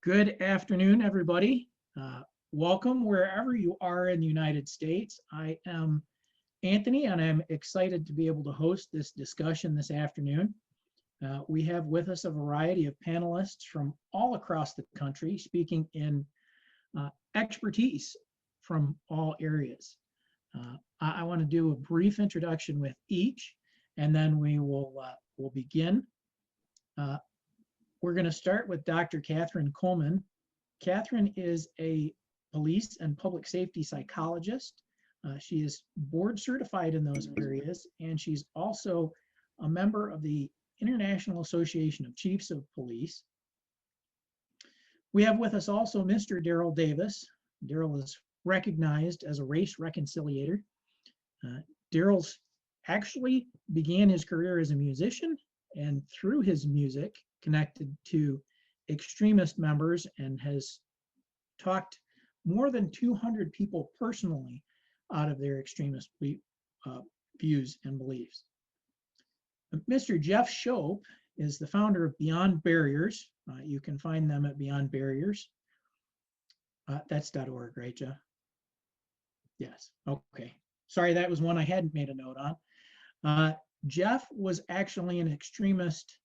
Good afternoon, everybody. Welcome wherever you are in the United States. I am Anthony, and I'm excited to be able to host this discussion this afternoon. We have with us a variety of panelists from all across the country speaking in expertise from all areas. I want to do a brief introduction with each, and then we'll begin. We're going to start with Dr. Katherine Kuhlman. Katherine is a police and public safety psychologist. She is board certified in those areas, and she's also a member of the International Association of Chiefs of Police. We have with us also Mr. Daryl Davis. Daryl is recognized as a race reconciliator. Daryl's actually began his career as a musician, and through his music connected to extremist members and has talked more than 200 people personally out of their extremist views and beliefs. Mr. Jeff Shope is the founder of Beyond Barriers. You can find them at Beyond Barriers. That's .org, right, Jeff? Yes, okay. Sorry, that was one I hadn't made a note on. Jeff was actually an extremist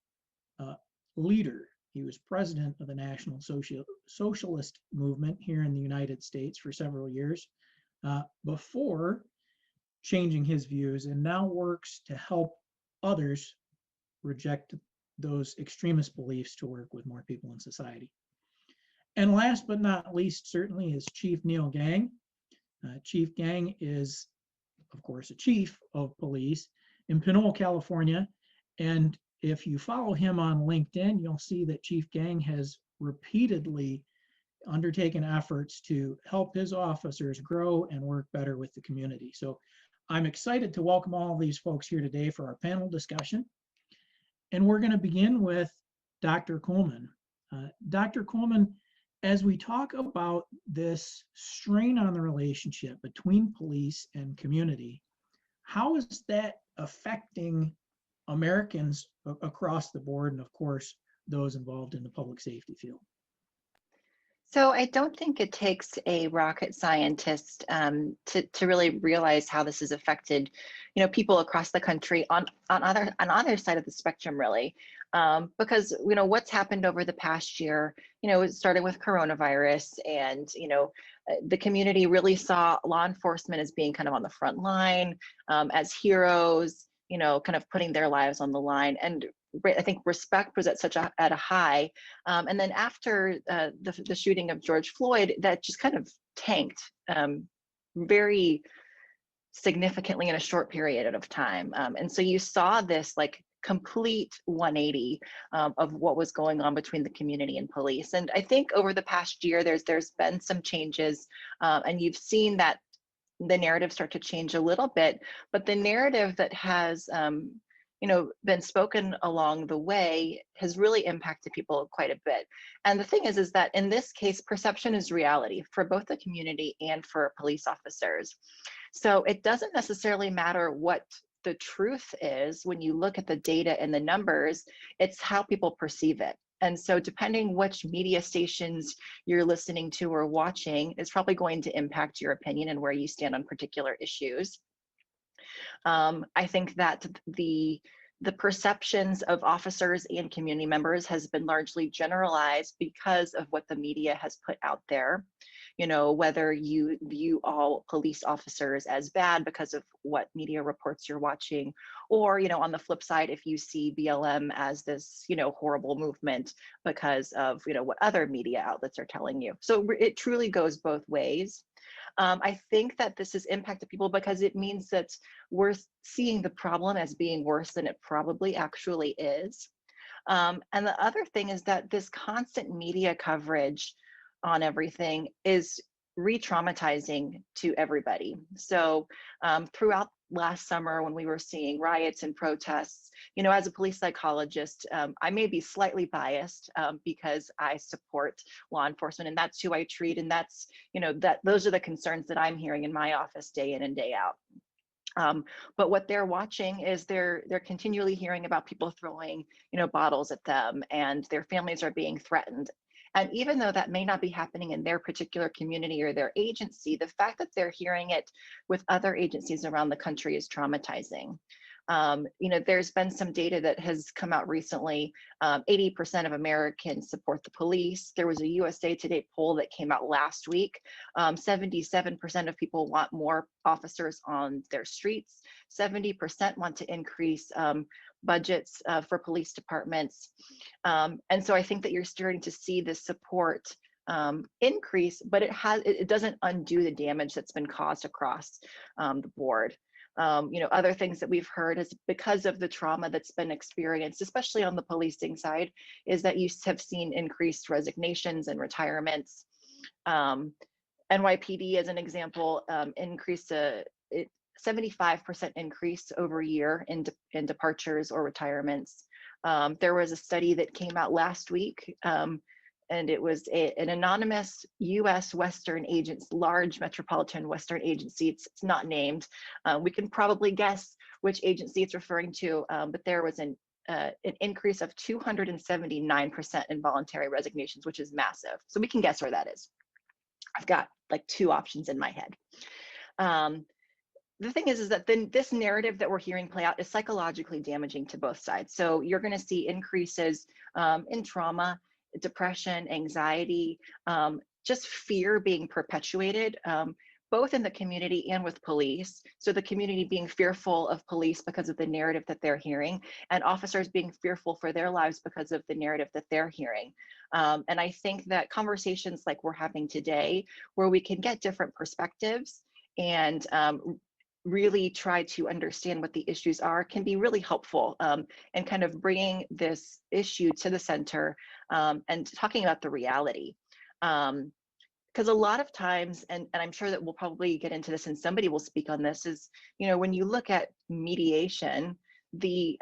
leader. He was president of the National Socialist Movement here in the United States for several years before changing his views, and now works to help others reject those extremist beliefs to work with more people in society. And last but not least, certainly, is Chief Neil Gang. Chief Gang is, of course, a chief of police in Pinole, California, and if you follow him on LinkedIn, you'll see that Chief Gang has repeatedly undertaken efforts to help his officers grow and work better with the community. So I'm excited to welcome all of these folks here today for our panel discussion. And we're going to begin with Dr. Kuhlman. Dr. Kuhlman, as we talk about this strain on the relationship between police and community, how is that affecting Americans across the board, and of course, those involved in the public safety field? So I don't think it takes a rocket scientist to really realize how this has affected, people across the country on either side of the spectrum, really, because what's happened over the past year. It started with coronavirus, and the community really saw law enforcement as being kind of on the front line, as heroes. Kind of putting their lives on the line, and I think respect was at a high. And then after the shooting of George Floyd, that just kind of tanked very significantly in a short period of time. And so you saw this like complete 180 of what was going on between the community and police. And I think over the past year, there's been some changes, and you've seen that the narrative start to change a little bit, but the narrative that has been spoken along the way has really impacted people quite a bit. And the thing is that in this case, perception is reality for both the community and for police officers. So it doesn't necessarily matter what the truth is when you look at the data and the numbers, it's how people perceive it. And so depending which media stations you're listening to or watching is probably going to impact your opinion and where you stand on particular issues. I think that the perceptions of officers and community members has been largely generalized because of what the media has put out there. Whether you view all police officers as bad because of what media reports you're watching, or, on the flip side, if you see BLM as this, horrible movement because of, what other media outlets are telling you. So it truly goes both ways. I think that this has impacted people because it means that we're seeing the problem as being worse than it probably actually is. And the other thing is that this constant media coverage on everything is re-traumatizing to everybody. So throughout last summer, when we were seeing riots and protests, as a police psychologist, I may be slightly biased because I support law enforcement, and that's who I treat, and that's, those are the concerns that I'm hearing in my office day in and day out. But what they're watching is they're continually hearing about people throwing, bottles at them, and their families are being threatened. And even though that may not be happening in their particular community or their agency, the fact that they're hearing it with other agencies around the country is traumatizing. There's been some data that has come out recently. 80% of Americans support the police. There was a USA Today poll that came out last week. 77% of people want more officers on their streets. 70% want to increase budgets for police departments. And so I think that you're starting to see this support increase, but it doesn't undo the damage that's been caused across the board. Other things that we've heard is because of the trauma that's been experienced, especially on the policing side, is that you have seen increased resignations and retirements. NYPD, as an example, increased a 75% increase over a year in departures or retirements. There was a study that came out last week, and it was an anonymous US Western agents, large metropolitan Western agency. It's not named. We can probably guess which agency it's referring to, but there was an increase of 279% in voluntary resignations, which is massive. So we can guess where that is. I've got like 2 options in my head. The thing is that then this narrative that we're hearing play out is psychologically damaging to both sides. So you're going to see increases in trauma, depression, anxiety, just fear being perpetuated, both in the community and with police. So the community being fearful of police because of the narrative that they're hearing, and officers being fearful for their lives because of the narrative that they're hearing. And I think that conversations like we're having today, where we can get different perspectives and really try to understand what the issues are, can be really helpful in kind of bringing this issue to the center and talking about the reality. Because a lot of times, and I'm sure that we'll probably get into this and somebody will speak on this, is, when you look at mediation, the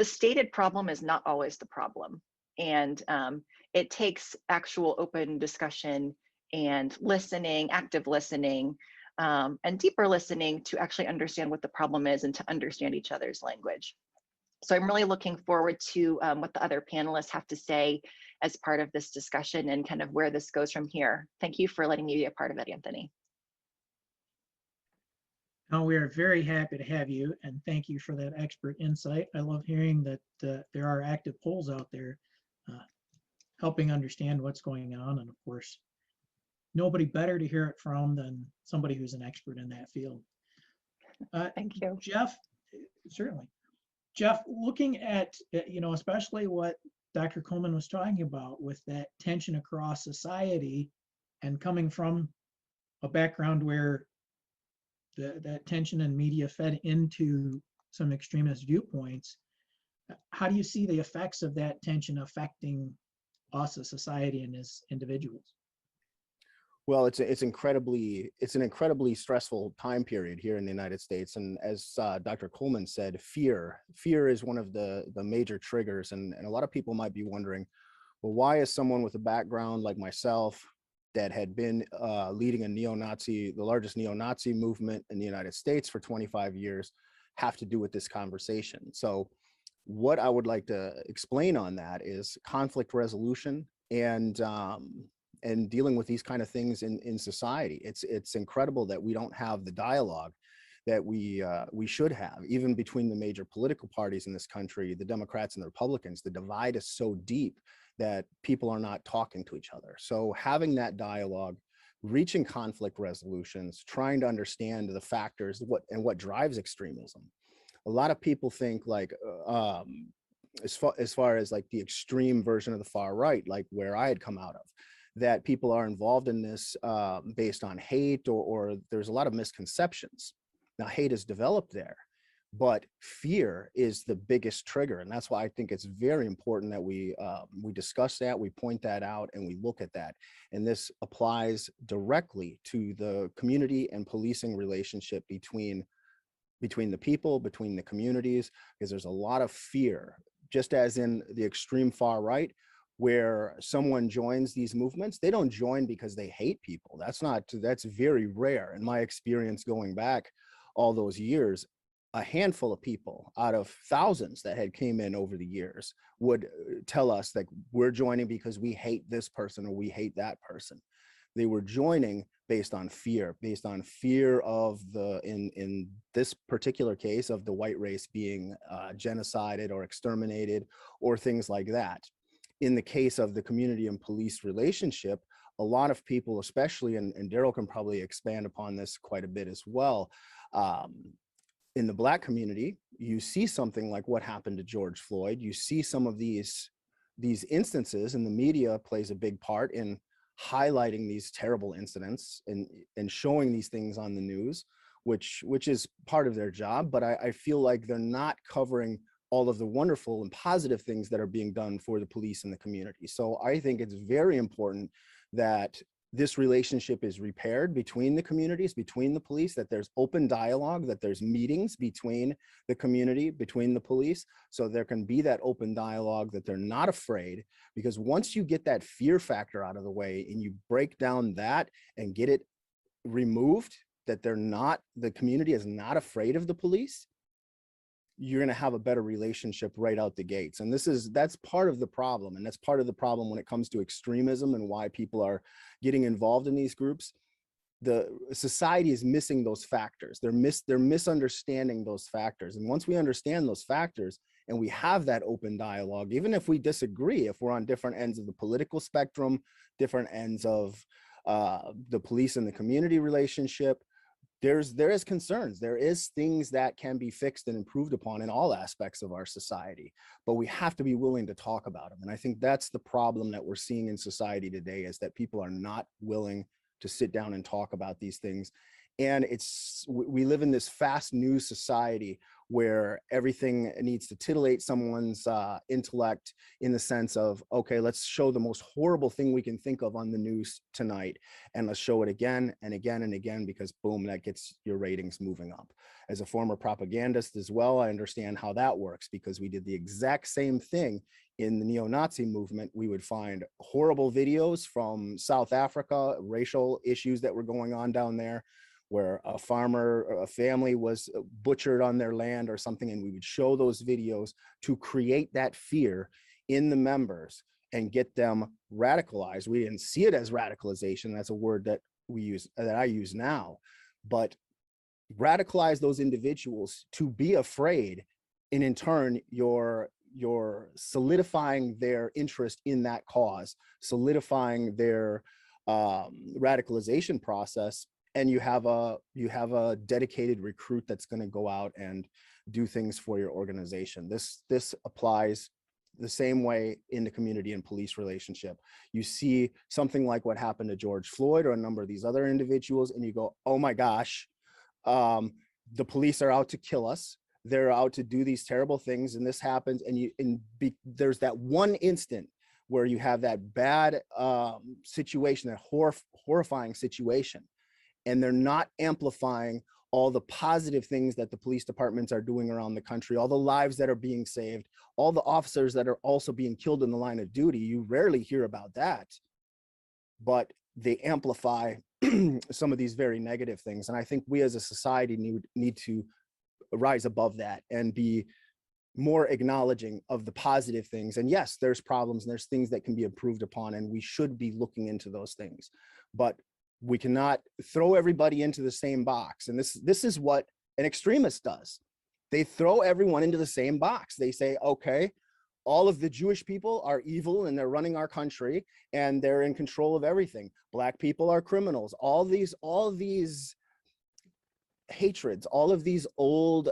stated problem is not always the problem. And it takes actual open discussion and listening, active listening, and deeper listening to actually understand what the problem is and to understand each other's language. So I'm really looking forward to what the other panelists have to say as part of this discussion and kind of where this goes from here. Thank you for letting me be a part of it, Anthony. No, we are very happy to have you, and thank you for that expert insight. I love hearing that there are active polls out there helping understand what's going on, and of course, nobody better to hear it from than somebody who's an expert in that field. Thank you. Jeff, certainly. Jeff, looking at, especially what Dr. Kuhlman was talking about with that tension across society and coming from a background where that tension in media fed into some extremist viewpoints, how do you see the effects of that tension affecting us as society and as individuals? Well, it's an incredibly stressful time period here in the United States, and as Dr. Kuhlman said, fear is one of the major triggers, and a lot of people might be wondering, well, why is someone with a background like myself that had been leading the largest neo-Nazi movement in the United States for 25 years, have to do with this conversation? So what I would like to explain on that is conflict resolution and dealing with these kind of things in society. It's incredible that we don't have the dialogue that we should have, even between the major political parties in this country, the Democrats and the Republicans. The divide is so deep that people are not talking to each other. So having that dialogue, reaching conflict resolutions, trying to understand the factors, what drives extremism. A lot of people think like, as far as like the extreme version of the far right, like where I had come out of, that people are involved in this based on hate, or there's a lot of misconceptions. Now, hate is developed there, but fear is the biggest trigger. And that's why I think it's very important that we discuss that, we point that out, and we look at that. And this applies directly to the community and policing relationship between the people, between the communities, because there's a lot of fear, just as in the extreme far right, where someone joins these movements. They don't join because they hate people. That's very rare. In my experience going back all those years, a handful of people out of thousands that had came in over the years would tell us that we're joining because we hate this person or we hate that person. They were joining based on fear of in this particular case of the white race being genocided or exterminated or things like that. In the case of the community and police relationship, a lot of people, especially, and Daryl can probably expand upon this quite a bit as well, in the Black community, you see something like what happened to George Floyd. You see some of these instances, and the media plays a big part in highlighting these terrible incidents and showing these things on the news, which is part of their job. But I feel like they're not covering all of the wonderful and positive things that are being done for the police and the community. So I think it's very important that this relationship is repaired between the communities, between the police, that there's open dialogue, that there's meetings between the community, between the police, so there can be that open dialogue, that they're not afraid. Because once you get that fear factor out of the way and you break down that and get it removed, that the community is not afraid of the police, you're going to have a better relationship right out the gates. And that's part of the problem. And that's part of the problem when it comes to extremism and why people are getting involved in these groups. The society is missing those factors. They're misunderstanding those factors. And once we understand those factors and we have that open dialogue, even if we disagree, if we're on different ends of the political spectrum, different ends of the police and the community relationship, there is concerns. There is things that can be fixed and improved upon in all aspects of our society, but we have to be willing to talk about them. And I think that's the problem that we're seeing in society today, is that people are not willing to sit down and talk about these things. And we live in this fast news society where everything needs to titillate someone's intellect, in the sense of, okay, let's show the most horrible thing we can think of on the news tonight, and let's show it again and again and again, because boom, that gets your ratings moving up. As a former propagandist as well, I understand how that works, because we did the exact same thing in the neo-Nazi movement. We would find horrible videos from South Africa, racial issues that were going on down there, where a farmer or a family was butchered on their land or something, and we would show those videos to create that fear in the members and get them radicalized. We didn't see it as radicalization. That's a word that I use now, but radicalize those individuals to be afraid, and in turn, you're solidifying their interest in that cause, solidifying their radicalization process. And you have a dedicated recruit that's going to go out and do things for your organization. This applies the same way in the community and police relationship. You see something like what happened to George Floyd or a number of these other individuals, and you go, oh my gosh, the police are out to kill us. They're out to do these terrible things, and this happens. And there's that one instant where you have that bad situation, that horrifying situation, and they're not amplifying all the positive things that the police departments are doing around the country, all the lives that are being saved, all the officers that are also being killed in the line of duty. You rarely hear about that, but they amplify some of these very negative things. And I think we as a society need to rise above that and be more acknowledging of the positive things. And yes, there's problems and there's things that can be improved upon, and we should be looking into those things. But we cannot throw everybody into the same box. And this is what an extremist does. They throw everyone into the same box. They say, okay, all of the Jewish people are evil and they're running our country and they're in control of everything. Black people are criminals. All these hatreds, all of these old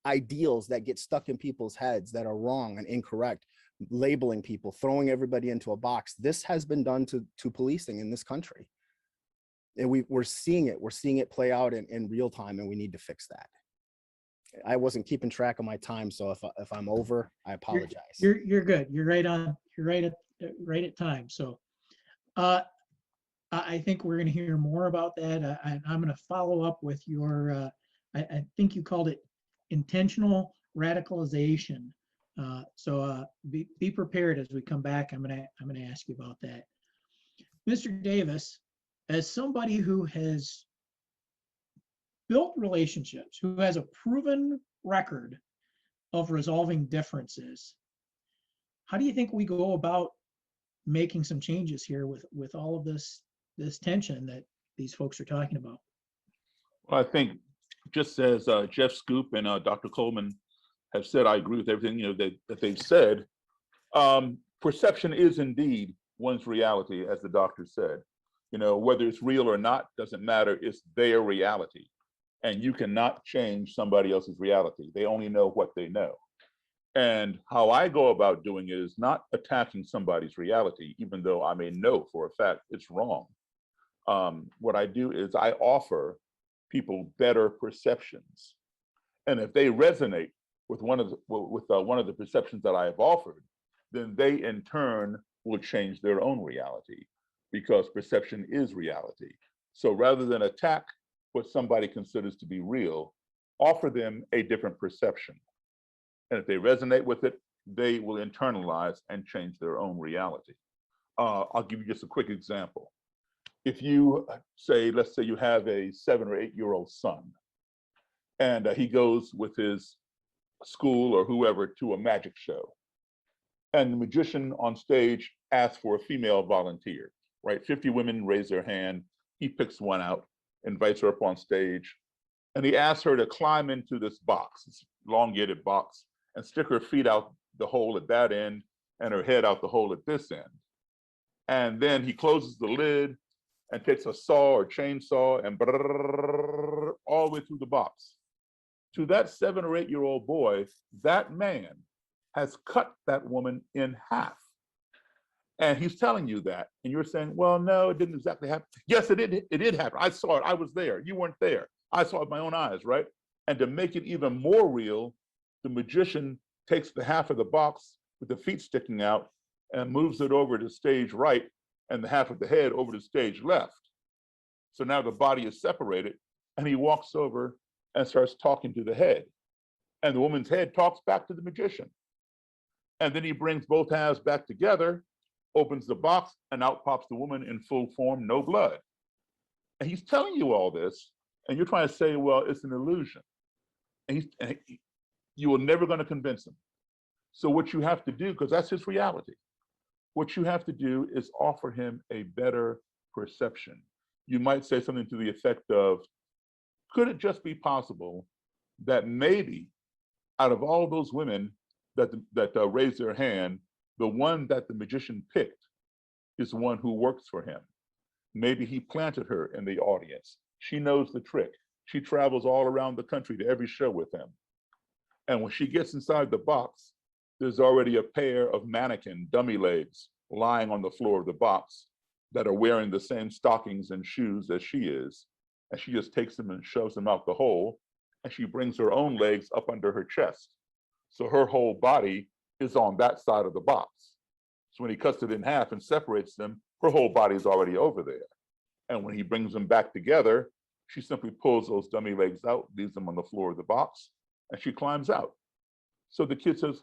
ideals that get stuck in people's heads that are wrong and incorrect, labeling people, throwing everybody into a box. This has been done to policing in this country. And we're seeing it play out in real time, and we need to fix that. I wasn't keeping track of my time, so if I'm over, I apologize. You're good. You're right on. You're right at time. So I think we're going to hear more about that. I'm going to follow up with your, I think you called it intentional radicalization. So be prepared as we come back. I'm going to ask you about that. Mr. Davis, as somebody who has built relationships, who has a proven record of resolving differences, how do you think we go about making some changes here with all of this tension that these folks are talking about? Well, I think just as Jeff Scoop and Dr. Kuhlman have said, I agree with everything that they've said. Perception is indeed one's reality, as the doctor said. Whether it's real or not doesn't matter. It's their reality, and you cannot change somebody else's reality. They only know what they know. And how I go about doing it is not attacking somebody's reality, even though I may know for a fact it's wrong. What I do is I offer people better perceptions, and if they resonate with one of the perceptions that I have offered, then they in turn will change their own reality, because perception is reality. So rather than attack what somebody considers to be real, offer them a different perception. And if they resonate with it, they will internalize and change their own reality. I'll give you just a quick example. If you say, let's say you have a 7 or 8-year-old son, and he goes with his school or whoever to a magic show, and the magician on stage asks for a female volunteer, right? 50 women raise their hand. He picks one out, invites her up on stage, and he asks her to climb into this box, this elongated box, and stick her feet out the hole at that end and her head out the hole at this end. And then he closes the lid and takes a saw or chainsaw and all the way through the box. To that 7 or 8-year-old boy, that man has cut that woman in half. And he's telling you that, and you're saying, well, no, it didn't exactly happen. Yes, it did happen. I saw it. I was there. You weren't there. I saw it with my own eyes, right? And to make it even more real, the magician takes the half of the box with the feet sticking out and moves it over to stage right, and the half of the head over to stage left. So now the body is separated, and he walks over and starts talking to the head. And the woman's head talks back to the magician. And then he brings both halves back together, opens the box, and out pops the woman in full form, no blood. And he's telling you all this, and you're trying to say, well, it's an illusion. And you are never going to convince him. So what you have to do, because that's his reality, what you have to do is offer him a better perception. You might say something to the effect of, could it just be possible that maybe out of all those women that raised their hand, the one that the magician picked is one who works for him? Maybe he planted her in the audience. She knows the trick. She travels all around the country to every show with him. And when she gets inside the box, there's already a pair of mannequin dummy legs lying on the floor of the box that are wearing the same stockings and shoes as she is. And she just takes them and shoves them out the hole, and she brings her own legs up under her chest. So her whole body is on that side of the box. So when he cuts it in half and separates them, her whole body is already over there. And when he brings them back together, she simply pulls those dummy legs out, leaves them on the floor of the box, and she climbs out. So the kid says,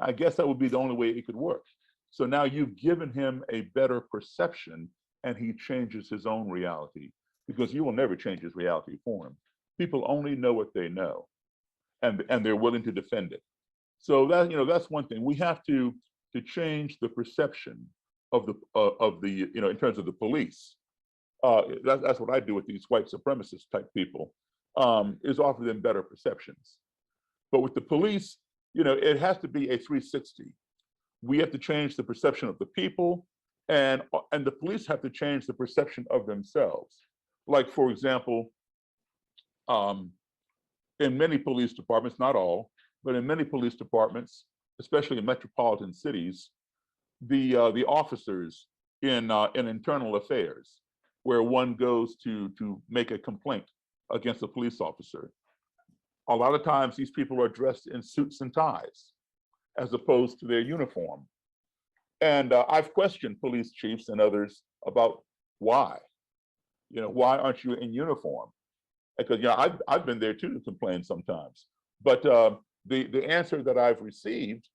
I guess that would be the only way it could work. So now you've given him a better perception, and he changes his own reality, because you will never change his reality for him. People only know what they know, and they're willing to defend it. So that's one thing. We have to change the perception of the in terms of the police. That's what I do with these white supremacist type people, is offer them better perceptions. But with the police, it has to be a 360. We have to change the perception of the people, and the police have to change the perception of themselves. Like, for example, in many police departments, not all, but in many police departments, especially in metropolitan cities, the officers in internal affairs, where one goes to make a complaint against a police officer, a lot of times these people are dressed in suits and ties as opposed to their uniform. And I've questioned police chiefs and others about why. Why aren't you in uniform? Because I've been there too to complain sometimes. But the answer that I've received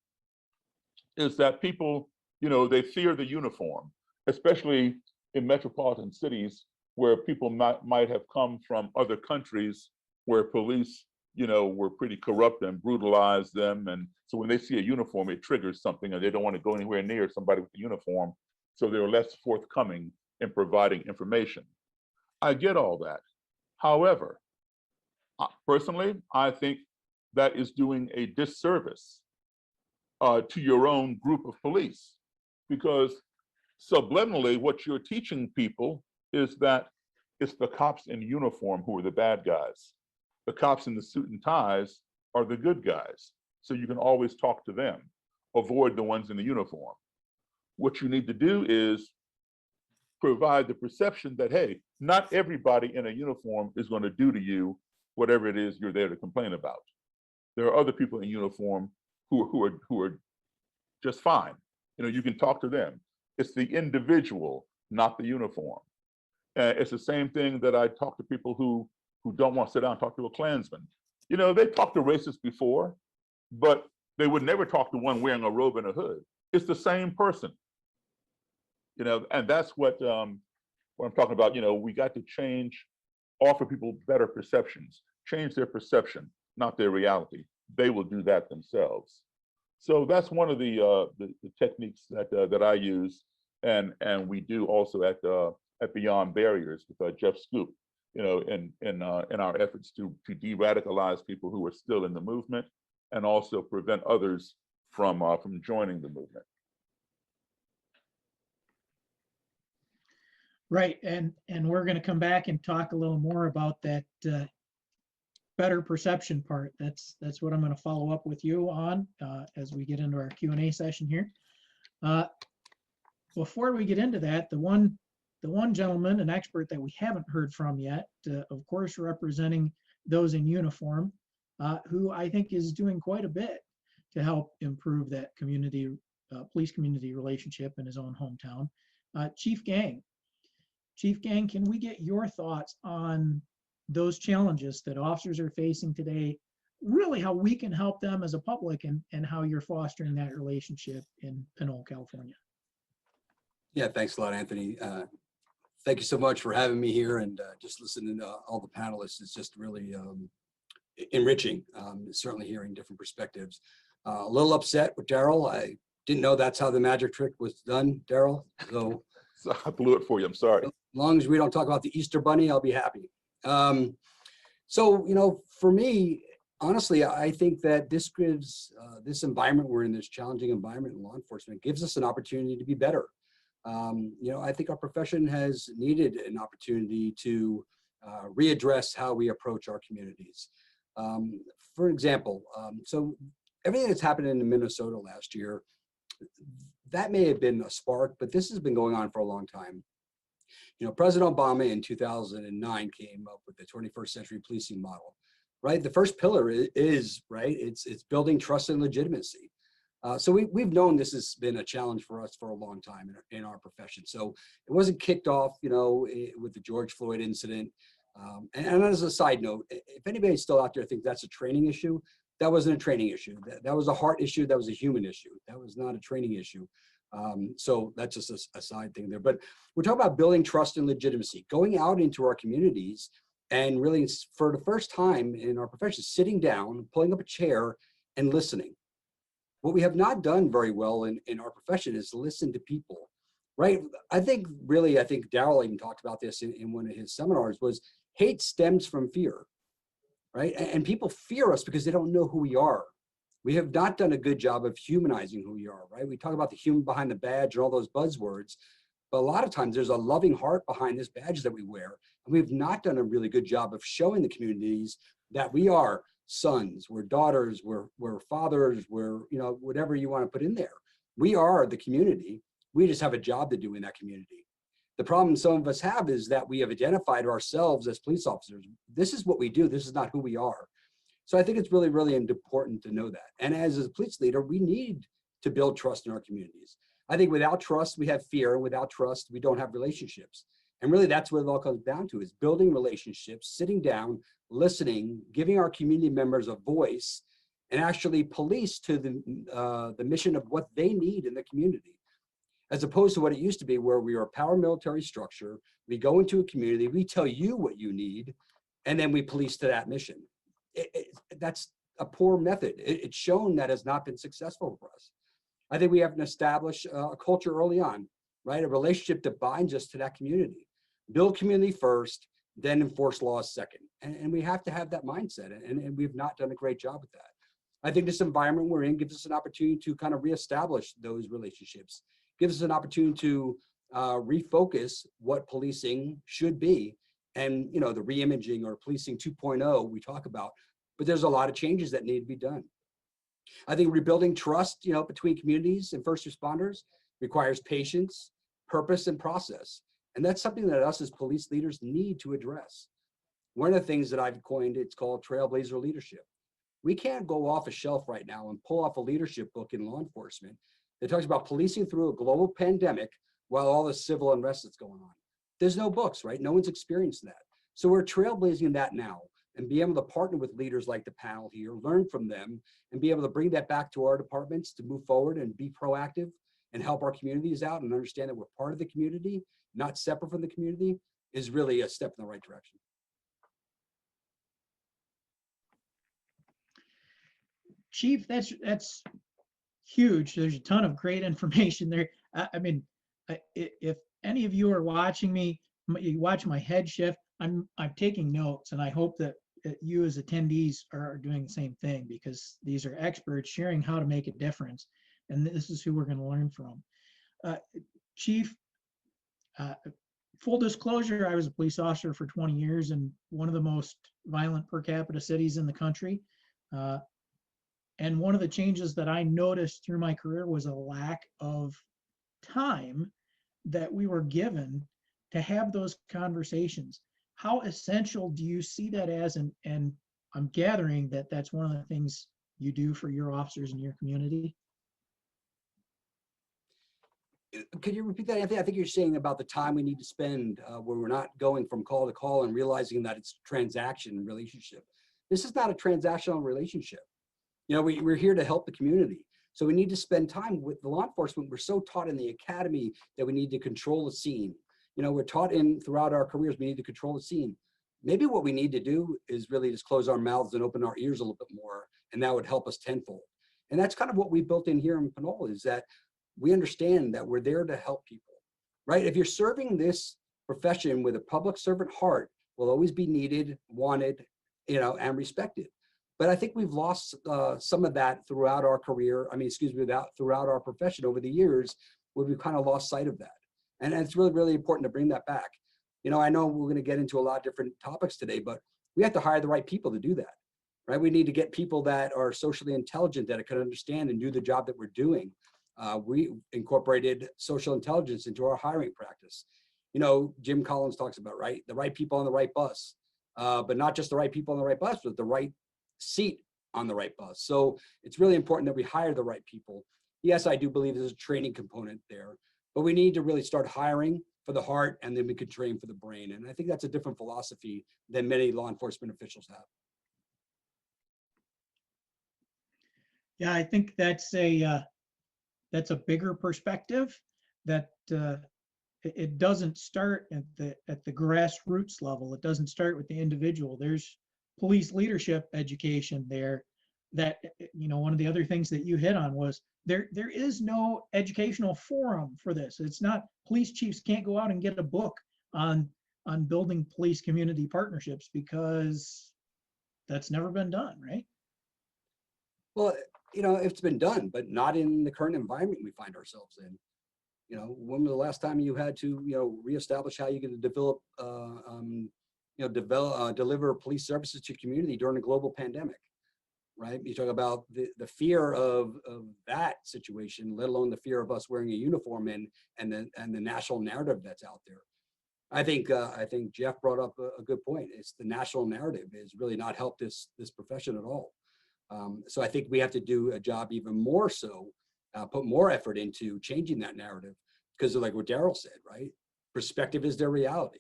is that people, they fear the uniform, especially in metropolitan cities where people might have come from other countries where police, were pretty corrupt and brutalized them. And so when they see a uniform, it triggers something, and they don't want to go anywhere near somebody with a uniform. So they're less forthcoming in providing information. I get all that. However, personally, I think that is doing a disservice to your own group of police, because subliminally, what you're teaching people is that it's the cops in uniform who are the bad guys. The cops in the suit and ties are the good guys. So you can always talk to them, avoid the ones in the uniform. What you need to do is provide the perception that, hey, not everybody in a uniform is going to do to you whatever it is you're there to complain about. There are other people in uniform who are just fine. You can talk to them. It's the individual, not the uniform. It's the same thing that I talk to people who don't want to sit down and talk to a Klansman. They talked to racists before, but they would never talk to one wearing a robe and a hood. It's the same person. And that's what I'm talking about. We got to offer people better perceptions, change their perception, not their reality. They will do that themselves. So that's one of the techniques that I use, and we do also at Beyond Barriers with Jeff Scoop, in our efforts to de-radicalize people who are still in the movement, and also prevent others from joining the movement. Right, and we're going to come back and talk a little more about that better perception part. That's what I'm going to follow up with you on as we get into our Q&A session here. Before we get into that, the one gentleman, an expert that we haven't heard from yet, of course, representing those in uniform, who I think is doing quite a bit to help improve that community, police community relationship in his own hometown, Chief Gang. Chief Gang, can we get your thoughts on those challenges that officers are facing today, really how we can help them as a public, and how you're fostering that relationship in Pinole, California? Yeah, thanks a lot, Anthony. Thank you so much for having me here, and just listening to all the panelists is just really enriching, certainly hearing different perspectives. A little upset with Daryl. I didn't know that's how the magic trick was done, Daryl. So I blew it for you, I'm sorry. As long as we don't talk about the Easter Bunny, I'll be happy. So, for me, honestly, I think that this gives this environment we're in, this challenging environment in law enforcement, gives us an opportunity to be better. I think our profession has needed an opportunity to readdress how we approach our communities. For example, so everything that's happened in Minnesota last year, that may have been a spark, but this has been going on for a long time. President Obama in 2009 came up with the 21st century policing model, right? The first pillar is right, it's building trust and legitimacy. So we've known this has been a challenge for us for a long time in our profession. So it wasn't kicked off, with the George Floyd incident. And as a side note, if anybody's still out there thinks that's a training issue, that wasn't a training issue. That was a heart issue. That was a human issue. That was not a training issue. So that's just a side thing there. But we're talking about building trust and legitimacy, going out into our communities and really, for the first time in our profession, sitting down, pulling up a chair and listening. What we have not done very well in our profession is listen to people, right? I think Daryl even talked about this in one of his seminars, was hate stems from fear, right? And people fear us because they don't know who we are. We have not done a good job of humanizing who we are, right? We talk about the human behind the badge and all those buzzwords, but a lot of times there's a loving heart behind this badge that we wear. And we've not done a really good job of showing the communities that we are sons, we're daughters, we're fathers, we're, whatever you want to put in there. We are the community. We just have a job to do in that community. The problem some of us have is that we have identified ourselves as police officers. This is what we do. This is not who we are. So I think it's really, really important to know that. And as a police leader, we need to build trust in our communities. I think without trust, we have fear, and without trust, we don't have relationships. And really that's what it all comes down to, is building relationships, sitting down, listening, giving our community members a voice, and actually police to the mission of what they need in the community. as opposed to what it used to be, where we are a paramilitary structure. We go into a community, we tell you what you need, and then we police to that mission. That's a poor method. It's shown that has not been successful for us. I think we have to establish a culture early on, right? A relationship that binds us to that community. Build community first, then enforce laws second. And we have to have that mindset, and we've not done a great job with that. I think this environment we're in gives us an opportunity to kind of reestablish those relationships, gives us an opportunity to refocus what policing should be. And, you know, the reimaging or policing 2.0 we talk about, but there's a lot of changes that need to be done. I think rebuilding trust, you know, between communities and first responders requires patience, purpose, and process. And that's something that us as police leaders need to address. One of the things that I've coined, it's called trailblazer leadership. We can't go off a shelf right now and pull off a leadership book in law enforcement that talks about policing through a global pandemic while all the civil unrest that's going on. There's no books, right? No one's experienced that. So we're trailblazing that now, and be able to partner with leaders like the panel here, learn from them, and be able to bring that back to our departments to move forward and be proactive and help our communities out and understand that we're part of the community, not separate from the community, is really a step in the right direction. Chief, that's huge. There's a ton of great information there. I mean, if any of you are watching me, you watch my head shift, I'm taking notes, and I hope that you as attendees are doing the same thing, because these are experts sharing how to make a difference, and this is who we're going to learn from. Chief, full disclosure, I was a police officer for 20 years in one of the most violent per capita cities in the country. And one of the changes that I noticed through my career was a lack of time that we were given to have those conversations. How essential do you see that as? And I'm gathering that that's one of the things you do for your officers in your community. Could you repeat that, Anthony? I think you're saying about the time we need to spend where we're not going from call to call and realizing that it's transaction relationship. This is not a transactional relationship. You know, we're here to help the community. So we need to spend time with the law enforcement. We're so taught in the academy that we need to control the scene. You know, we're taught throughout our careers, we need to control the scene. Maybe what we need to do is really just close our mouths and open our ears a little bit more, and that would help us tenfold. And that's kind of what we built in here in Panola, is that we understand that we're there to help people, right? If you're serving this profession with a public servant heart, will always be needed, wanted, you know, and respected. But I think we've lost some of that throughout our career. I mean, excuse me, throughout our profession over the years, where we've kind of lost sight of that. And it's really, really important to bring that back. You know, I know we're going to get into a lot of different topics today, but we have to hire the right people to do that, right? We need to get people that are socially intelligent, that can understand and do the job that we're doing. We incorporated social intelligence into our hiring practice. You know, Jim Collins talks about, right, the right people on the right bus, but not just the right people on the right bus, but the right seat on the right bus. So it's really important that we hire the right people. Yes, I do believe there's a training component there, but we need to really start hiring for the heart, and then we can train for the brain. And I think that's a different philosophy than many law enforcement officials have. Yeah, I think that's a bigger perspective, that it doesn't start at the grassroots level. It doesn't start with the individual. There's police leadership education there. That, you know, one of the other things that you hit on was there is no educational forum for this. It's not, police chiefs can't go out and get a book on building police community partnerships, because that's never been done, right? Well, you know, it's been done, but not in the current environment we find ourselves in. You know, when was the last time you had to, you know, reestablish how you're going to develop, deliver police services to community during a global pandemic, right? You talk about the fear of that situation, let alone the fear of us wearing a uniform and the national narrative that's out there. I think Jeff brought up a good point. It's the national narrative has really not helped this profession at all. So I think we have to do a job even more so, put more effort into changing that narrative, because like what Daryl said, right? Perspective is their reality.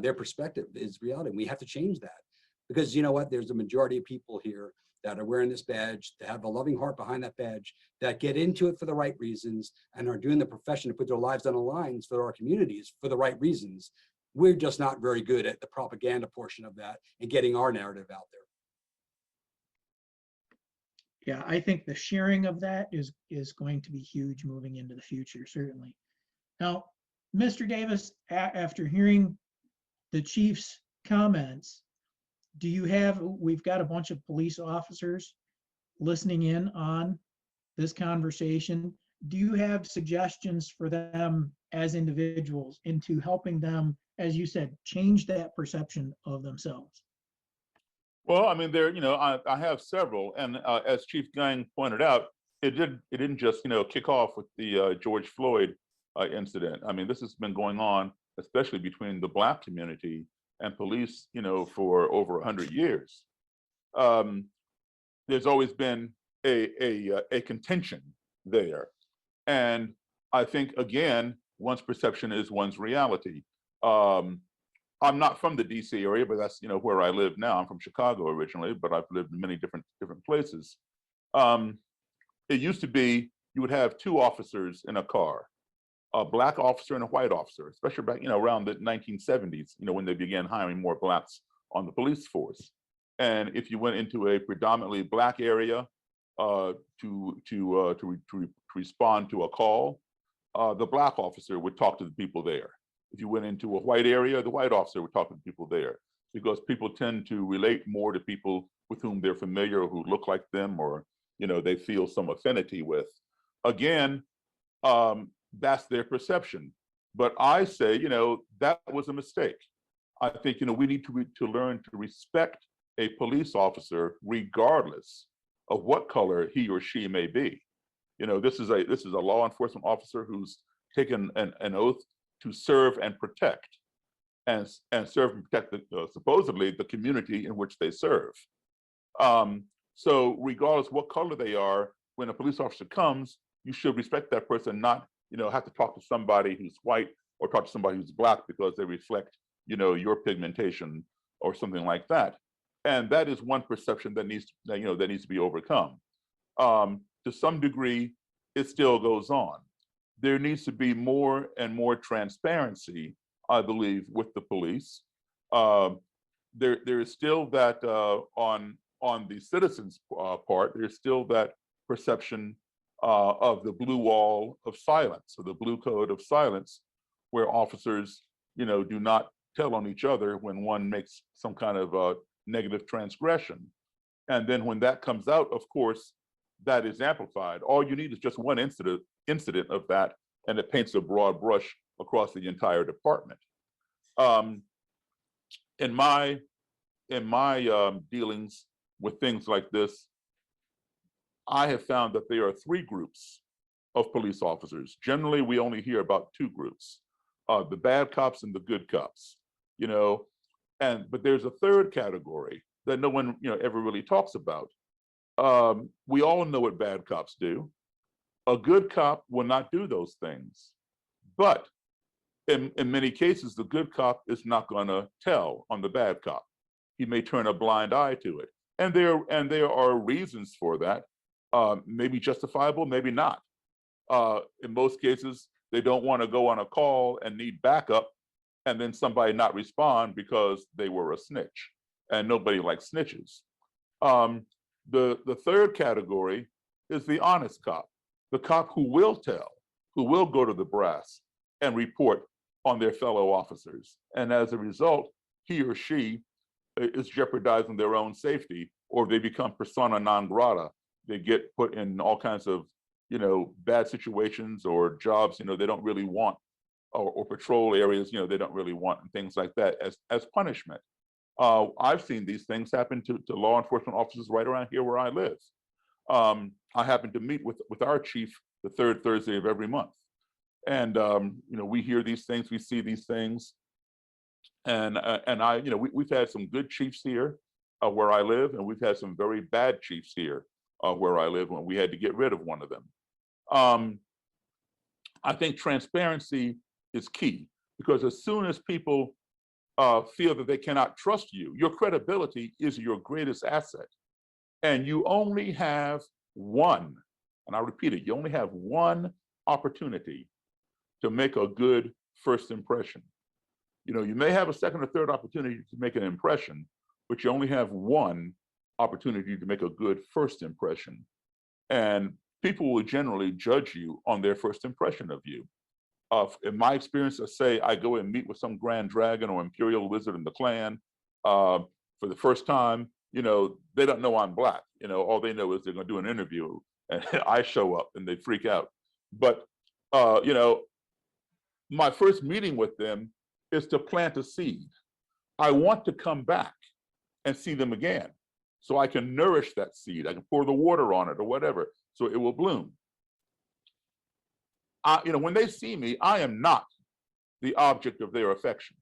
Their perspective is reality. We have to change that, because you know what? There's a majority of people here that are wearing this badge, that have a loving heart behind that badge, that get into it for the right reasons and are doing the profession to put their lives on the lines for our communities for the right reasons. We're just not very good at the propaganda portion of that and getting our narrative out there. Yeah, I think the sharing of that is going to be huge moving into the future, certainly. Now, Mr. Davis, after hearing the chief's comments, do you have, we've got a bunch of police officers listening in on this conversation. Do you have suggestions for them as individuals into helping them, as you said, change that perception of themselves? Well, I mean, I have several, and as Chief Gang pointed out, it didn't just kick off with the George Floyd incident. I mean, this has been going on, especially between the Black community and police, for over 100 years. There's always been a contention there, and I think again, one's perception is one's reality. I'm not from the DC area, but that's where I live now. I'm from Chicago originally, but I've lived in many different places. It used to be you would have two officers in a car, a Black officer and a white officer, especially back around the 1970s, when they began hiring more Blacks on the police force. And if you went into a predominantly Black area to respond to a call, the Black officer would talk to the people there. If you went into a white area, the white officer would talk to the people there, because people tend to relate more to people with whom they're familiar or who look like them, or they feel some affinity with. Again, that's their perception. But I say, that was a mistake. I think we need to learn to respect a police officer regardless of what color he or she may be. This is a law enforcement officer who's taken an oath to serve and protect, and serve and protect supposedly the community in which they serve. So regardless what color they are, when a police officer comes, you should respect that person, not have to talk to somebody who's white or talk to somebody who's Black because they reflect your pigmentation or something like that. And that is one perception that needs to be overcome. To some degree, it still goes on. There needs to be more and more transparency, I believe, with the police. There is still that on the citizens' part, there's still that perception of the blue wall of silence, or the blue code of silence, where officers, do not tell on each other when one makes some kind of negative transgression. And then when that comes out, of course, that is amplified. All you need is just one incident of that, and it paints a broad brush across the entire department. In my dealings with things like this, I have found that there are three groups of police officers. Generally, we only hear about two groups, the bad cops and the good cops, but there's a third category that no one ever really talks about. We all know what bad cops do. A good cop will not do those things, but in many cases, the good cop is not going to tell on the bad cop. He may turn a blind eye to it, and there are reasons for that. Maybe justifiable, maybe not. In most cases, they don't want to go on a call and need backup, and then somebody not respond because they were a snitch, and nobody likes snitches. The third category is the honest cop, the cop who will tell, who will go to the brass and report on their fellow officers. And as a result, he or she is jeopardizing their own safety, or they become persona non grata. They get put in all kinds of, bad situations or jobs, they don't really want, or patrol areas, they don't really want, and things like that as punishment. I've seen these things happen to law enforcement officers right around here where I live. I happen to meet with our chief the third Thursday of every month. And, we hear these things, we see these things. And we've had some good chiefs here where I live, and we've had some very bad chiefs here where I live when we had to get rid of one of them. I think transparency is key, because as soon as people feel that they cannot trust you, your credibility is your greatest asset. and you only have one, and I repeat it, you only have one opportunity to make a good first impression. You know, you may have a second or third opportunity to make an impression, but you only have one opportunity to make a good first impression. And people will generally judge you on their first impression of you. In my experience, let's say I go and meet with some grand dragon or imperial wizard in the Klan for the first time, you know, they don't know I'm Black. You know, all they know is they're going to do an interview and I show up and they freak out. But, you know, my first meeting with them is to plant a seed. I want to come back and see them again so I can nourish that seed. I can pour the water on it or whatever, so it will bloom. You know, when they see me, I am not the object of their affection.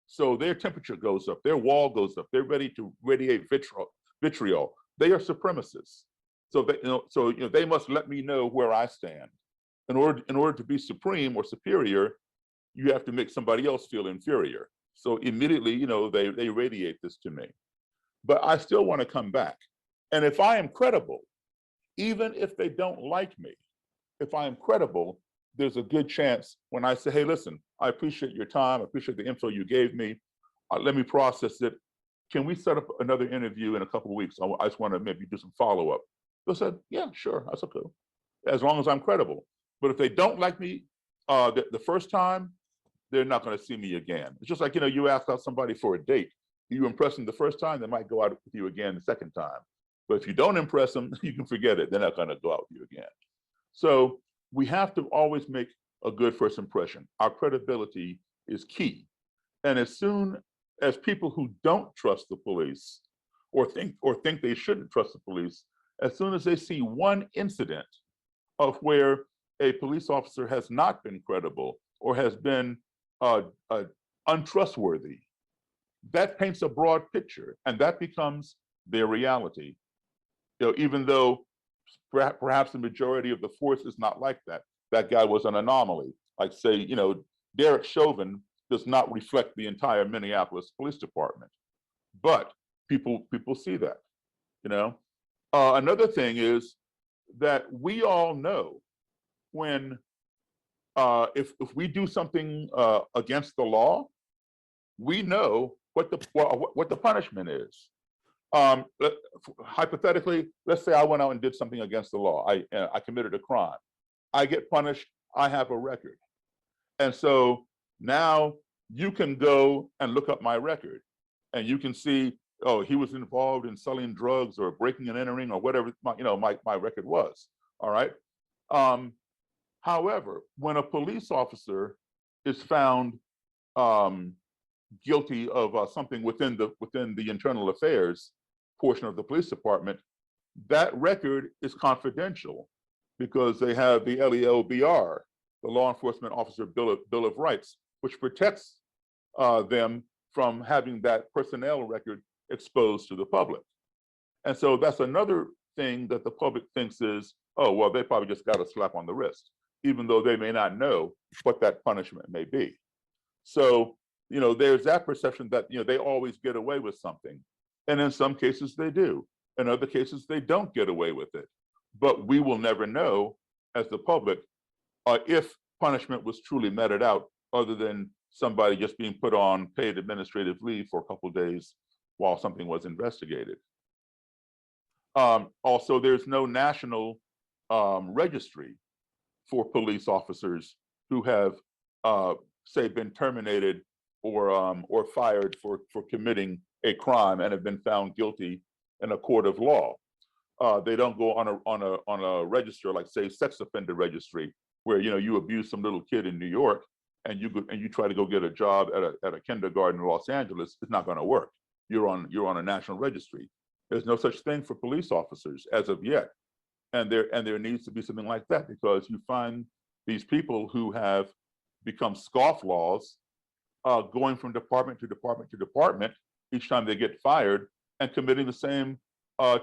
So their temperature goes up, their wall goes up, they're ready to radiate vitriol. They are supremacists. So they must let me know where I stand. In order to be supreme or superior, you have to make somebody else feel inferior. So immediately, you know, they radiate this to me. But I still want to come back. And if I am credible, even if they don't like me, if I am credible, there's a good chance when I say, hey, listen, I appreciate your time, I appreciate the info you gave me, let me process it. Can we set up another interview in a couple of weeks? I just want to maybe do some follow-up. They'll say, yeah, sure, that's okay, as long as I'm credible. But if they don't like me the first time, they're not going to see me again. It's just like, you know, you ask out somebody for a date. You impress them the first time, they might go out with you again the second time. But if you don't impress them, you can forget it. They're not going to go out with you again. So we have to always make a good first impression. Our credibility is key. And as soon as people who don't trust the police or think they shouldn't trust the police, as soon as they see one incident of where a police officer has not been credible or has been untrustworthy, that paints a broad picture and that becomes their reality. You know, even though perhaps the majority of the force is not like that. That guy was an anomaly. Like say, you know, Derek Chauvin does not reflect the entire Minneapolis Police Department, but people see that, you know. Another thing is that we all know when, if we do something against the law, we know what the punishment is. Hypothetically, let's say I went out and did something against the law. I committed a crime. I get punished. I have a record. And so now you can go and look up my record and you can see, oh, he was involved in selling drugs or breaking and entering or whatever my record was. All right. However, when a police officer is found guilty of something within the internal affairs portion of the police department, that record is confidential because they have the LELBR, the Law Enforcement Officer Bill of Rights, which protects them from having that personnel record exposed to the public. And so that's another thing that the public thinks is, oh, well, they probably just got a slap on the wrist, even though they may not know what that punishment may be. So, you know, there's that perception that, you know, they always get away with something. And in some cases they do. In other cases, they don't get away with it. But we will never know as the public if punishment was truly meted out other than somebody just being put on paid administrative leave for a couple of days while something was investigated. Also, there's no national registry for police officers who have, say, been terminated or fired for committing a crime and have been found guilty in a court of law. They don't go on a register like, say, sex offender registry, where you abuse some little kid in New York and you try to go get a job at a kindergarten in Los Angeles. It's not going to work. You're on a national registry. There's no such thing for police officers as of yet, and there needs to be something like that, because you find these people who have become scofflaws, going from department to department to department each time they get fired and committing the same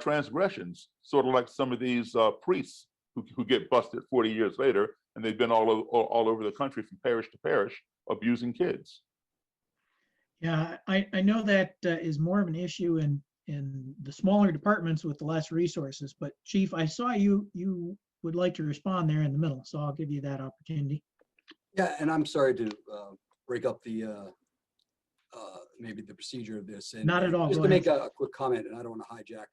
transgressions, sort of like some of these priests who get busted 40 years later, and they've been all over the country from parish to parish abusing kids. Yeah, I know that is more of an issue in in the smaller departments with the less resources. But Chief, I saw you would like to respond there in the middle, so I'll give you that opportunity. Yeah, and I'm sorry to break up the maybe the procedure of this. And Not at all. just Go to ahead. make a quick comment, and I don't want to hijack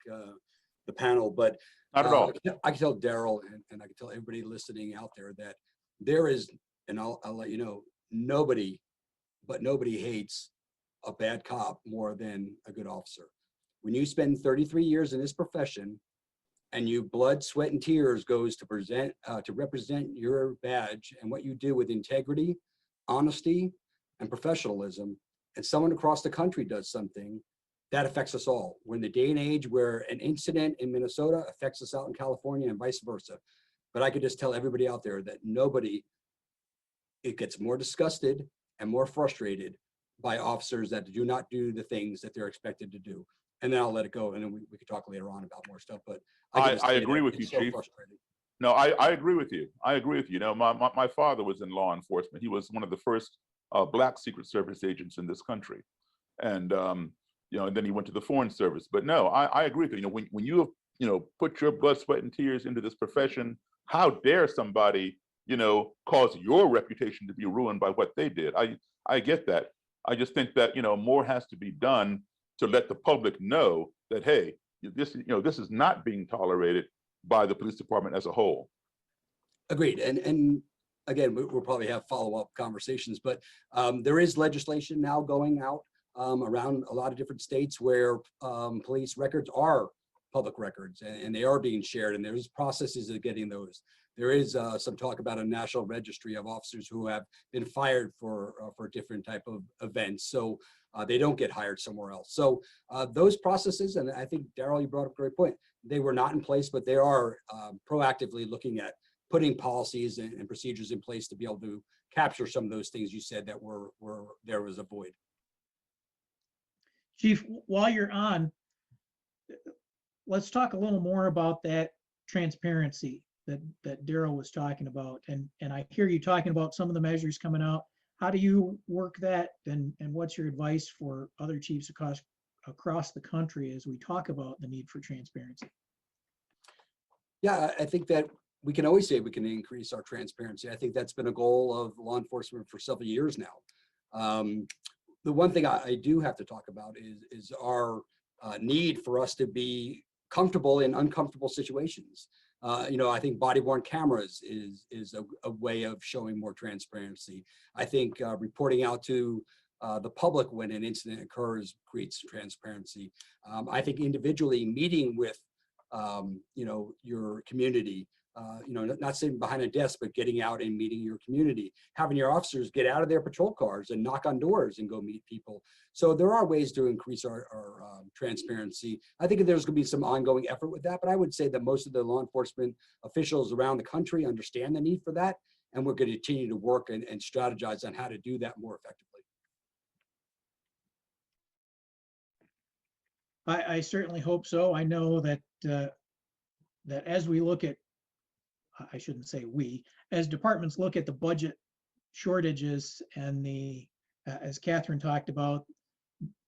the panel, but Not at all. I can tell Daryl and I can tell everybody listening out there that there is, and I'll let you know, nobody hates a bad cop more than a good officer. When you spend 33 years in this profession and you blood, sweat, and tears goes to represent your badge and what you do with integrity, honesty, and professionalism, and someone across the country does something, that affects us all. We're in the day and age where an incident in Minnesota affects us out in California and vice versa. But I could just tell everybody out there that it gets more disgusted and more frustrated by officers that do not do the things that they're expected to do. And then I'll let it go, and then we could talk later on about more stuff. But I agree with you, so Chief. frustrating. No, I agree with you. I agree with you. You know, my father was in law enforcement. He was one of the first Black Secret Service agents in this country. And, you know, and then he went to the Foreign Service. But no, I agree with you. You know, when you have, you know, put your blood, sweat, and tears into this profession, how dare somebody, you know, cause your reputation to be ruined by what they did? I get that. I just think that, you know, more has to be done to let the public know that, hey, this is not being tolerated by the police department as a whole. Agreed. And again, we'll probably have follow-up conversations, but there is legislation now going out around a lot of different states where police records are public records and they are being shared, and there's processes of getting those. There is some talk about a national registry of officers who have been fired for different type of events, so they don't get hired somewhere else. So those processes, and I think Daryl, you brought up a great point, they were not in place, but they are proactively looking at putting policies and procedures in place to be able to capture some of those things you said that there was a void. Chief, while you're on, let's talk a little more about that transparency that Daryl was talking about. And I hear you talking about some of the measures coming out. How do you work that, and what's your advice for other chiefs across the country as we talk about the need for transparency? Yeah, I think that we can always say we can increase our transparency. I think that's been a goal of law enforcement for several years now. The one thing I do have to talk about is our need for us to be comfortable in uncomfortable situations. You know, I think body-worn cameras is a way of showing more transparency. I think reporting out to the public when an incident occurs creates transparency. I think individually meeting with you know, your community, you know, not sitting behind a desk, but getting out and meeting your community, having your officers get out of their patrol cars and knock on doors and go meet people. So there are ways to increase our transparency. I think there's going to be some ongoing effort with that, but I would say that most of the law enforcement officials around the country understand the need for that, and we're going to continue to work and strategize on how to do that more effectively. I certainly hope so. I know that that as we look at, I shouldn't say we, as departments look at the budget shortages and the, as Katherine talked about,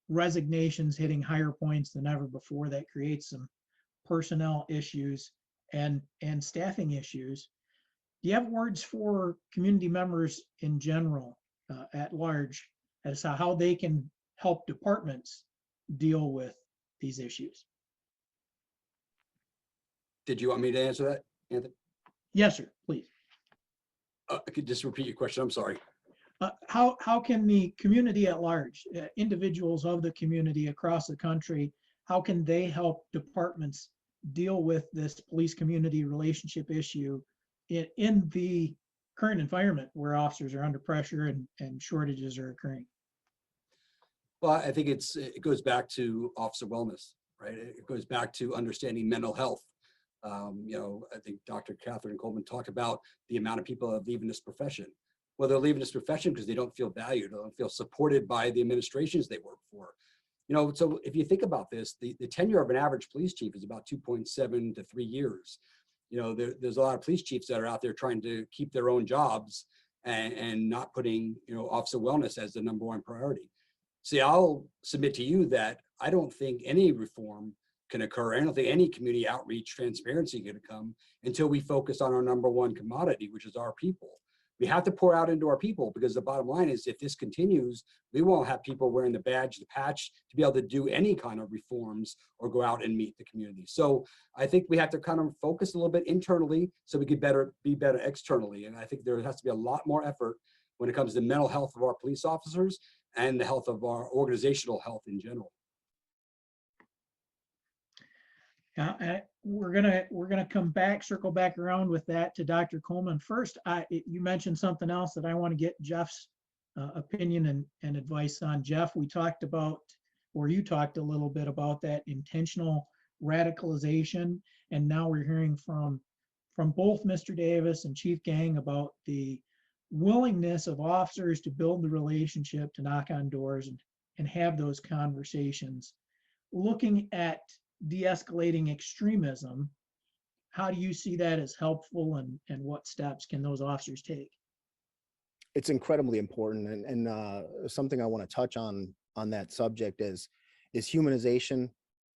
resignations hitting higher points than ever before, that creates some personnel issues and staffing issues. Do you have words for community members in general, at large, as to how they can help departments deal with these issues? Did you want me to answer that, Anthony? Yes, sir, please. I could just repeat your question. I'm sorry. How can the community at large, individuals of the community across the country, how can they help departments deal with this police community relationship issue in the current environment where officers are under pressure and shortages are occurring? Well, I think it goes back to officer wellness, right? It goes back to understanding mental health. You know, I think Dr. Katherine Kuhlman talked about the amount of people that are leaving this profession. Well, they're leaving this profession because they don't feel valued, or don't feel supported by the administrations they work for. You know, so if you think about this, the tenure of an average police chief is about 2.7 to 3 years. You know, there's a lot of police chiefs that are out there trying to keep their own jobs and not putting, you know, officer wellness as the #1 priority. See, I'll submit to you that I don't think any reform can occur. I don't think any community outreach transparency can come until we focus on our number one commodity, which is our people. We have to pour out into our people, because the bottom line is, if this continues, we won't have people wearing the badge, the patch, to be able to do any kind of reforms or go out and meet the community. So I think we have to kind of focus a little bit internally so we could be better externally. And I think there has to be a lot more effort when it comes to mental health of our police officers and the health of our organizational health in general. We're gonna come back, circle back around with that to Dr. Kuhlman. First, you mentioned something else that I want to get Jeff's opinion and advice on. Jeff, we talked about, or you talked a little bit about that intentional radicalization, and now we're hearing from both Mr. Davis and Chief Gang about the willingness of officers to build the relationship, to knock on doors and have those conversations. Looking at de-escalating extremism, how do you see that as helpful, and what steps can those officers take? It's incredibly important, and something I want to touch on that subject is humanization,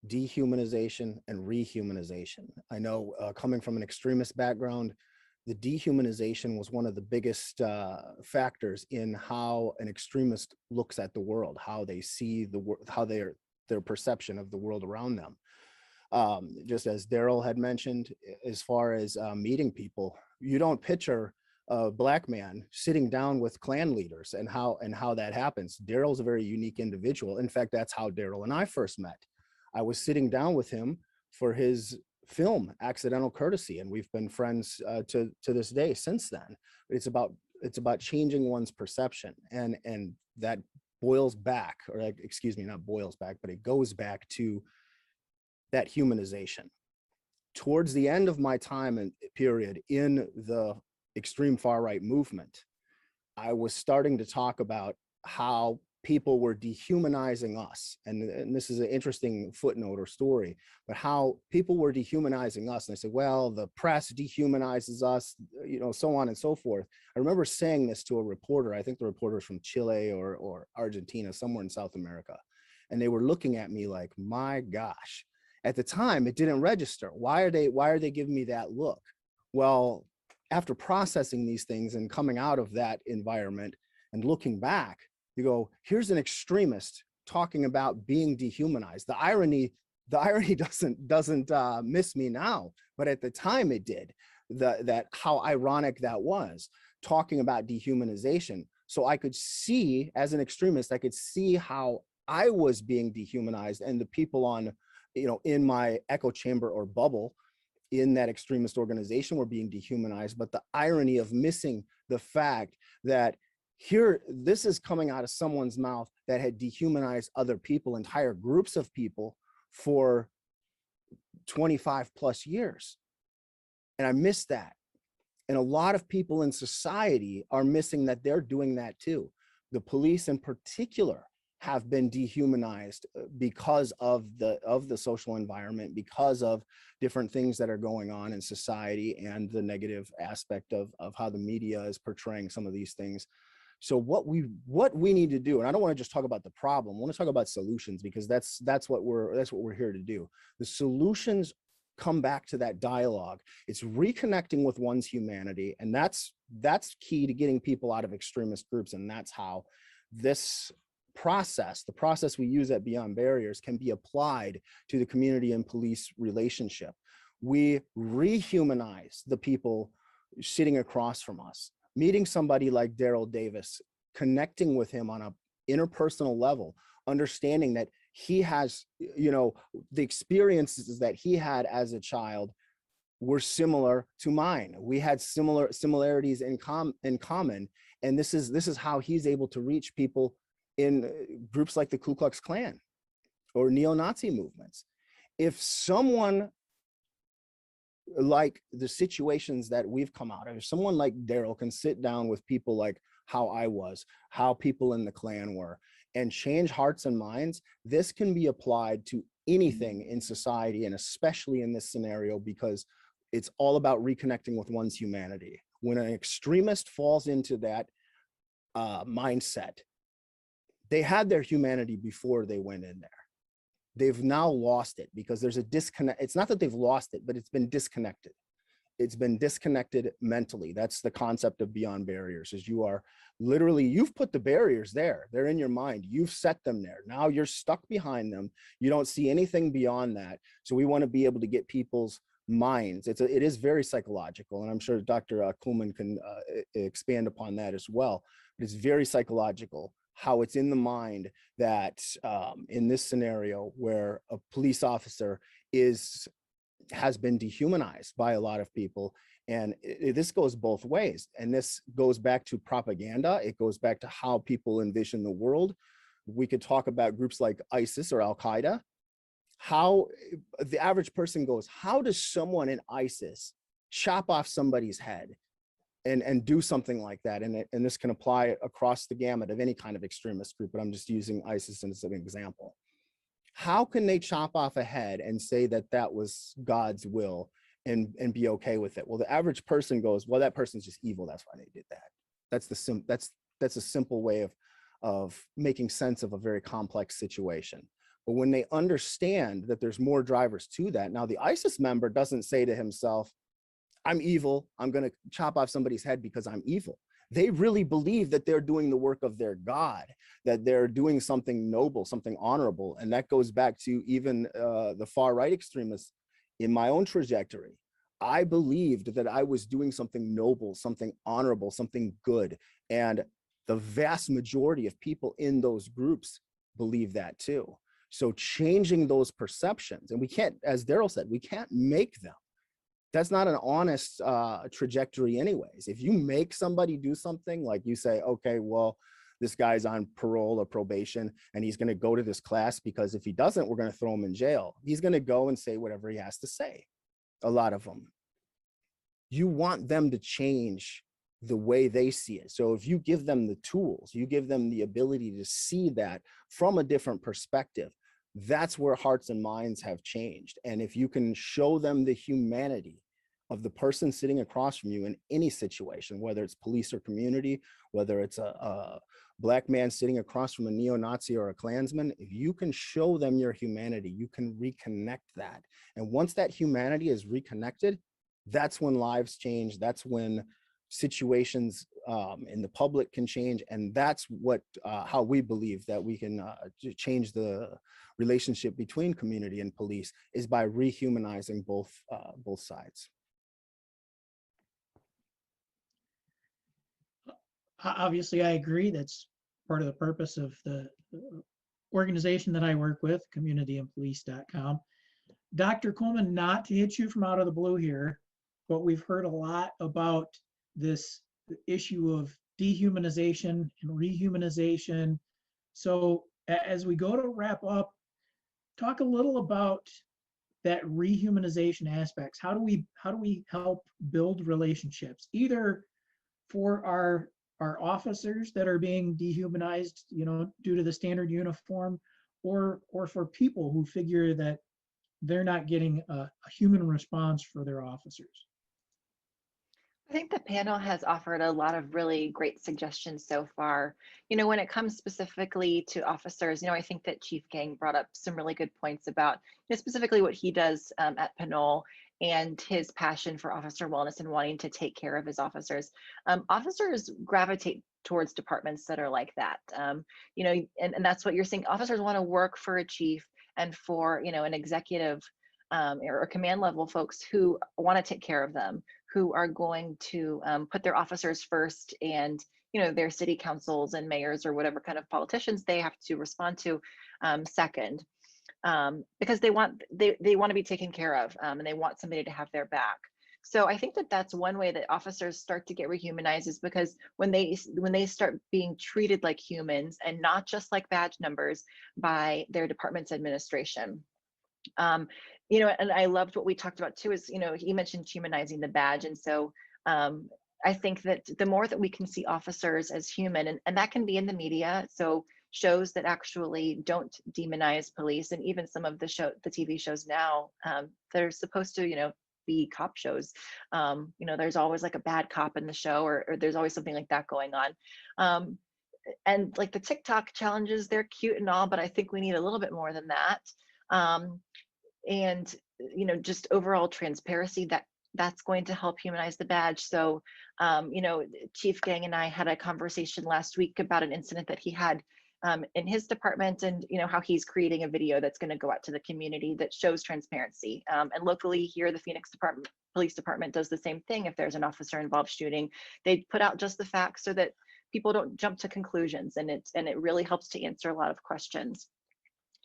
dehumanization, and rehumanization. I know coming from an extremist background, the dehumanization was one of the biggest factors in how an extremist looks at the world, how they see the world, how their perception of the world around them. Just as Daryl had mentioned, as far as meeting people, you don't picture a Black man sitting down with Klan leaders and how that happens. Daryl's a very unique individual. In fact, that's how Daryl and I first met. I was sitting down with him for his film, Accidental Courtesy, and we've been friends to this day since then. It's about changing one's perception, and that boils back, or excuse me, not boils back, but it goes back to that humanization. Towards the end of my time and period in the extreme far right movement, I was starting to talk about how people were dehumanizing us. And this is an interesting footnote or story, but how people were dehumanizing us. And I said, well, the press dehumanizes us, so on and so forth. I remember saying this to a reporter. I think the reporter was from Chile or Argentina, somewhere in South America. And they were looking at me like, my gosh. At the time, it didn't register. Why are they giving me that look? Well, after processing these things and coming out of that environment and looking back, you go, here's an extremist talking about being dehumanized. The irony doesn't miss me now, but at the time it did. That how ironic that was, talking about dehumanization. So I could see, as an extremist, I could see how I was being dehumanized, and the people on, in my echo chamber or bubble in that extremist organization were being dehumanized. But the irony of missing the fact that here, this is coming out of someone's mouth that had dehumanized other people, entire groups of people, for 25 plus years. And I missed that. And a lot of people in society are missing that they're doing that too. The police in particular have been dehumanized because of the social environment, because of different things that are going on in society, and the negative aspect of how the media is portraying some of these things. So what we need to do, and I don't want to just talk about the problem, I want to talk about solutions, because that's what we're here to do. The solutions come back to that dialogue. It's reconnecting with one's humanity, and that's key to getting people out of extremist groups. And that's how this process, the process we use at Beyond Barriers, can be applied to the community and police relationship. We rehumanize the people sitting across from us, meeting somebody like Daryl Davis, connecting with him on an interpersonal level, understanding that he has, the experiences that he had as a child were similar to mine. We had similarities in common, and this is how he's able to reach people in groups like the Ku Klux Klan or neo-Nazi movements. If someone like the situations that we've come out of, if someone like Daryl can sit down with people like how I was, how people in the Klan were, and change hearts and minds, this can be applied to anything in society, and especially in this scenario, because it's all about reconnecting with one's humanity. When an extremist falls into that mindset, they had their humanity before they went in there. they've now lost it because there's a disconnect. It's not that they've lost it, but it's been disconnected. It's been disconnected mentally. That's the concept of beyond barriers, is you are literally, you've put the barriers there. They're in your mind. You've set them there. Now you're stuck behind them. You don't see anything beyond that. So we want to be able to get people's minds. It is very psychological, and I'm sure Dr. Kuhlman can expand upon that as well. But it's very psychological how it's in the mind that in this scenario where a police officer has been dehumanized by a lot of people. And this goes both ways. And this goes back to propaganda. It goes back to how people envision the world. We could talk about groups like ISIS or Al-Qaeda. How the average person goes, how does someone in ISIS chop off somebody's head and do something like that? And this can apply across the gamut of any kind of extremist group, but I'm just using ISIS as an example. How can they chop off a head and say that that was God's will and be okay with it? Well, the average person goes, well, that person's just evil. That's why they did that. That's a simple way of making sense of a very complex situation. But when they understand that there's more drivers to that, now the ISIS member doesn't say to himself, I'm evil, I'm going to chop off somebody's head because I'm evil. They really believe that they're doing the work of their God, that they're doing something noble, something honorable. And that goes back to even the far right extremists in my own trajectory. I believed that I was doing something noble, something honorable, something good. And the vast majority of people in those groups believe that too. So changing those perceptions, and we can't, as Daryl said, we can't make them. That's not an honest trajectory anyways. If you make somebody do something, like you say, okay, well, this guy's on parole or probation and he's going to go to this class because if he doesn't, we're going to throw him in jail. He's going to go and say whatever he has to say. A lot of them. You want them to change the way they see it. So if you give them the tools, you give them the ability to see that from a different perspective, that's where hearts and minds have changed. And if you can show them the humanity of the person sitting across from you in any situation, whether it's police or community, whether it's a Black man sitting across from a neo-Nazi or a Klansman, if you can show them your humanity, you can reconnect that. And once that humanity is reconnected, that's when lives change. That's when situations in the public can change. And that's what how we believe that we can change the relationship between community and police, is by rehumanizing both sides. Obviously, I agree. That's part of the purpose of the organization that I work with, communityandpolice.com. Dr. Kuhlman, not to hit you from out of the blue here, but we've heard a lot about this issue of dehumanization and rehumanization. So as we go to wrap up, talk a little about that rehumanization aspects. How do we help build relationships, either for our officers that are being dehumanized, due to the standard uniform, or for people who figure that they're not getting a human response for their officers? I think the panel has offered a lot of really great suggestions so far. When it comes specifically to officers, I think that Chief Gang brought up some really good points about specifically what he does at Panel and his passion for officer wellness and wanting to take care of his officers. Officers gravitate towards departments that are like that. And that's what you're saying. Officers want to work for a chief and for an executive or command level folks who want to take care of them, who are going to put their officers first, and their city councils and mayors or whatever kind of politicians they have to respond to second, because they want to be taken care of, and they want somebody to have their back. So I think that that's one way that officers start to get rehumanized, is because when they start being treated like humans and not just like badge numbers by their department's administration. And I loved what we talked about too, is, he mentioned humanizing the badge. And so I think that the more that we can see officers as human, and that can be in the media, so shows that actually don't demonize police, and even some of the TV shows now that are supposed to, be cop shows, there's always like a bad cop in the show, or there's always something like that going on. And like the TikTok challenges, they're cute and all, but I think we need a little bit more than that. And just overall transparency, that's going to help humanize the badge. So Chief Gang and I had a conversation last week about an incident that he had in his department, and how he's creating a video that's going to go out to the community that shows transparency. And locally here, the Phoenix Police Department does the same thing. If there's an officer involved shooting, they put out just the facts so that people don't jump to conclusions, and it really helps to answer a lot of questions.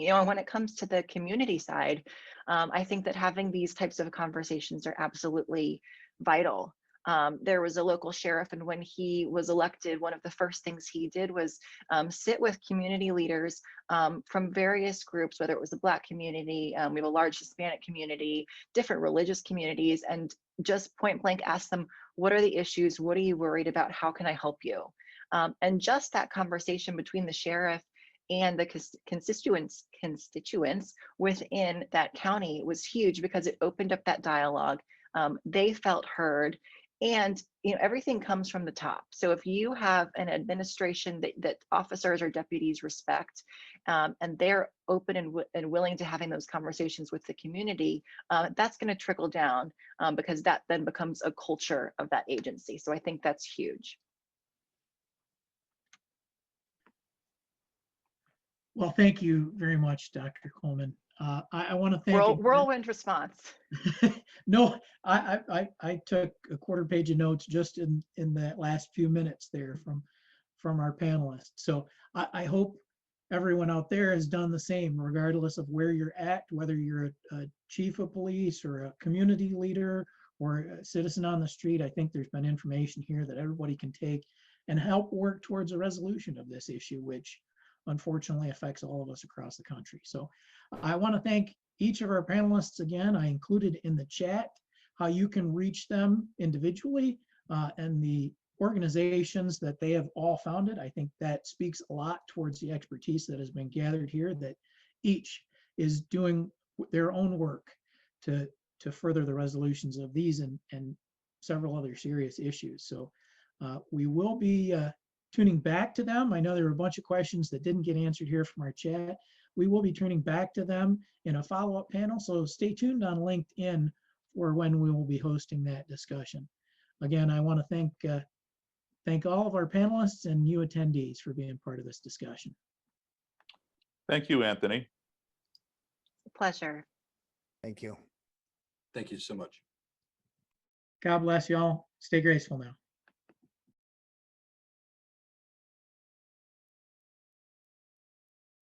And when it comes to the community side, I think that having these types of conversations are absolutely vital. There was a local sheriff, and when he was elected, one of the first things he did was sit with community leaders from various groups, whether it was the Black community, we have a large Hispanic community, different religious communities, and just point blank ask them, what are the issues? What are you worried about? How can I help you? And just that conversation between the sheriff and the constituents within that county was huge, because it opened up that dialogue. They felt heard, and everything comes from the top. So if you have an administration that officers or deputies respect, and they're open and willing to having those conversations with the community, that's going to trickle down, because that then becomes a culture of that agency. So I think that's huge. Well, thank you very much, Dr. Kuhlman. I want to thank Whirlwind response. No, I took a quarter page of notes just in that last few minutes there from our panelists. So I hope everyone out there has done the same, regardless of where you're at, whether you're a chief of police or a community leader or a citizen on the street. I think there's been information here that everybody can take and help work towards a resolution of this issue, which unfortunately affects all of us across the country. So I want to thank each of our panelists again. I included in the chat how you can reach them individually and the organizations that they have all founded. I think that speaks a lot towards the expertise that has been gathered here, that each is doing their own work to further the resolutions of these and several other serious issues. So we will be tuning back to them. I know there were a bunch of questions that didn't get answered here from our chat. We will be turning back to them in a follow-up panel, so stay tuned on LinkedIn for when we will be hosting that discussion. Again, I want to thank all of our panelists and you attendees for being part of this discussion. Thank you, Anthony. Pleasure. Thank you. Thank you so much. God bless you all. Stay graceful now.